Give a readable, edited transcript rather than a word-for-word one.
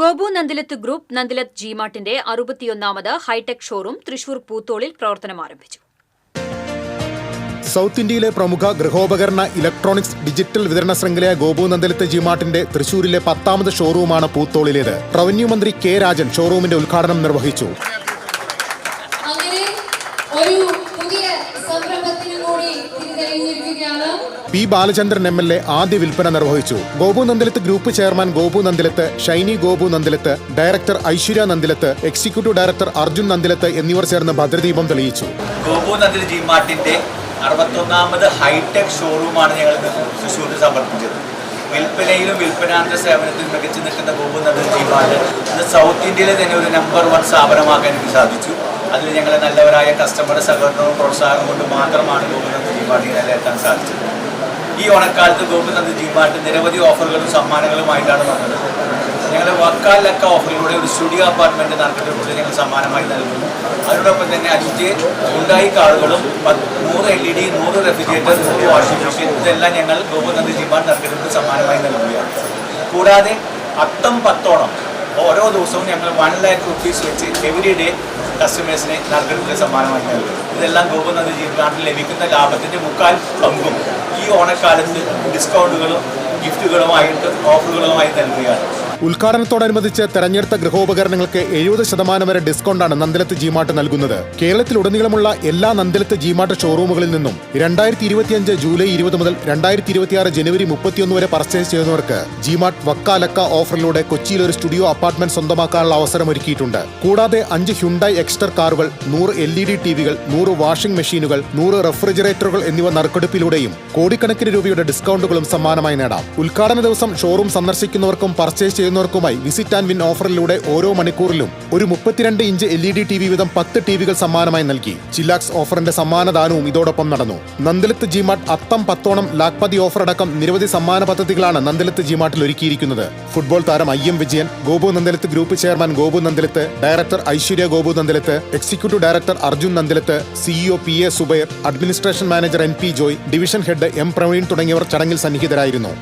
Gopu Nandilath group Nandilath ജിമാർട്ടിന്റെ 61ാമത് hi-tech showroom Thrissur പൂത്തോളിൽ പ്രവർത്തനം ആരംഭിച്ചു. സൗത്ത് ഇന്ത്യയിലെ പ്രമുഖ ഗൃഹോപകരണ ഇലക്ട്രോണിക്സ് ഡിജിറ്റൽ വിതരണ ശൃംഖലയായ ഗോപു നന്ദിലത്ത് ജിമാർട്ടിന്റെ തൃശൂരിലെ 10ാമത് ഷോറൂമാണ് പൂത്തോളിലേത്. റവന്യൂ മന്ത്രി കെ രാജൻ ഷോറൂമിന്റെ ഉദ്ഘാടനം നിർവഹിച്ചു. പി ബാലചന്ദ്രൻ MLA ആദ്യ വിൽപ്പന നിർവഹിച്ചു. Gopu Nandilath group chairman Gopu Nandilath, Shiny Gopu Nandilath, director Aishwarya Nandilath, executive director Arjun Nandilath എന്നിവർ ചേർന്ന് ഭദ്രദീപം തെളിയിച്ചു. ഗോപു നന്ദിലത്ത് ജിമാർട്ടിന്റെ 61ാമത് ഹൈടെക് ഷോറൂമാണ് ഞങ്ങൾ തൃശ്ശൂരിൽ സമർപ്പിച്ചത്. വിൽപ്പനയിലും വിൽപ്പനാന്തര സേവനത്തിലും മികച്ചു നിൽക്കുന്ന ഗോപു നന്ദിലത്ത് ജിമാർട്ട് ഇന്ന് സൗത്ത് ഇന്ത്യയിലെ തന്നെ ഒരു നമ്പർ 1 സ്ഥാപനമാക്കാൻ എനിക്ക് സാധിച്ചു. അതിൽ ഞങ്ങളെ നല്ലവരായ കസ്റ്റമറുടെ സഹകരണവും പ്രോത്സാഹനം കൊണ്ട് മാത്രമാണ് ഗോപു നന്ദിലത്ത് ജിമാർട്ടിൽ നിലനിർത്താൻ സാധിച്ചത്. ഈ ഓണക്കാലത്ത് ഗോപു നന്ദിലത്ത് ജിമാർട്ട് നിരവധി ഓഫറുകളും സമ്മാനങ്ങളുമായിട്ടാണ് വന്നത്. ഞങ്ങൾ വക്കാലക്ക ഓഫറിലൂടെ ഒരു സ്റ്റുഡിയോ അപ്പാർട്ട്മെന്റ് നറുക്കെടുപ്പിലൂടെ ഞങ്ങൾ സമ്മാനമായി നൽകുന്നു. അതിനോടൊപ്പം തന്നെ 5 ഹ്യുണ്ടായി കാറുകളും 100 LED, 100 റെഫ്രിജറേറ്റർ, 100 വാഷിംഗ് മെഷീൻ ഇതെല്ലാം ഞങ്ങൾ ഗോപു നന്ദിലത്ത് ജിമാർട്ട് നറുക്കെടുപ്പിൽ സമ്മാനമായി നൽകുകയാണ്. കൂടാതെ അത്തം 10ഓണം ഓരോ ദിവസവും ഞങ്ങൾ 1 lakh rupees വെച്ച് എവറി ഡേ കസ്റ്റമേഴ്സിനെ നറുക്കെടുപ്പിൽ സമ്മാനമായി നൽകും. ഇതെല്ലാം ഗോപു നന്ദിലത്ത് ജിമാർട്ടിൽ ലഭിക്കുന്ന ലാഭത്തിന്റെ 1/4 പങ്കും ഈ ഓണക്കാലത്ത് ഡിസ്കൗണ്ടുകളും ഗിഫ്റ്റുകളുമായിട്ട് ഓഫറുകളുമായി നൽകുകയാണ്. ഉദ്ഘാടനത്തോടനുബന്ധിച്ച് തെരഞ്ഞെടുത്ത ഗൃഹോപകരണങ്ങൾക്ക് 70% വരെ ഡിസ്കൗണ്ടാണ് നന്ദിലത്ത് ജിമാർട്ട് നൽകുന്നത്. കേരളത്തിലുടനീളമുള്ള എല്ലാ നന്ദിലത്ത് ജിമാർട്ട് ഷോറൂമുകളിൽ നിന്നും 2025 ജൂലൈ 20 മുതൽ 2026 ജനുവരി 31 വരെ പർച്ചേസ് ചെയ്യുന്നവർക്ക് ജിമാർട്ട് വക്കാലക്ക ഓഫറിലൂടെ കൊച്ചിയിൽ ഒരു സ്റ്റുഡിയോ അപ്പാർട്ട്മെന്റ് സ്വന്തമാക്കാനുള്ള അവസരം ഒരുക്കിയിട്ടുണ്ട്. കൂടാതെ 5 ഹ്യുണ്ടായി എക്സ്റ്റർ കാറുകൾ, 100 LED ടിവികൾ, 100 വാഷിംഗ് മെഷീനുകൾ, 100 റെഫ്രിജറേറ്ററുകൾ എന്നിവ നറുക്കെടുപ്പിലൂടെയും കോടിക്കണക്കിന് രൂപയുടെ ഡിസ്കൗണ്ടുകളും സമ്മാനമായി നേടാം. ഉദ്ഘാടന ദിവസം ഷോറൂം സന്ദർശിക്കുന്നവർക്കും പർച്ചേസ് ചെയ്യുന്നവർക്കുമായി വിസിറ്റ് ആൻഡ് വിൻ ഓഫറിലൂടെ ഓരോ മണിക്കൂറിലും ഒരു 32 ഇഞ്ച് LED TV വീതം 10 ടിവികൾ സമ്മാനമായി നൽകി. ചില്ലാക്സ് ഓഫറിന്റെ സമ്മാനദാനവും ഇതോടൊപ്പം നടന്നു. നന്ദിലത്ത് ജിമാർട്ട് അത്തം 10ഓണം ലാഖ്പതി ഓഫർ അടക്കം നിരവധി സമ്മാന പദ്ധതികളാണ് നന്ദിലത്ത് ജിമാർട്ടിൽ ഒരുക്കിയിരിക്കുന്നത്. ഫുട്ബോൾ താരം IM Vijayan, Gopu Nandilath group chairman Gopu Nandilath, director Aishwarya Gopu Nandilath, executive director Arjun Nandilath, CEO PA Zubair, administration manager NP Joy, division head M Praveen തുടങ്ങിയവർ ചടങ്ങിൽ സന്നിഹിതരായിരുന്നു.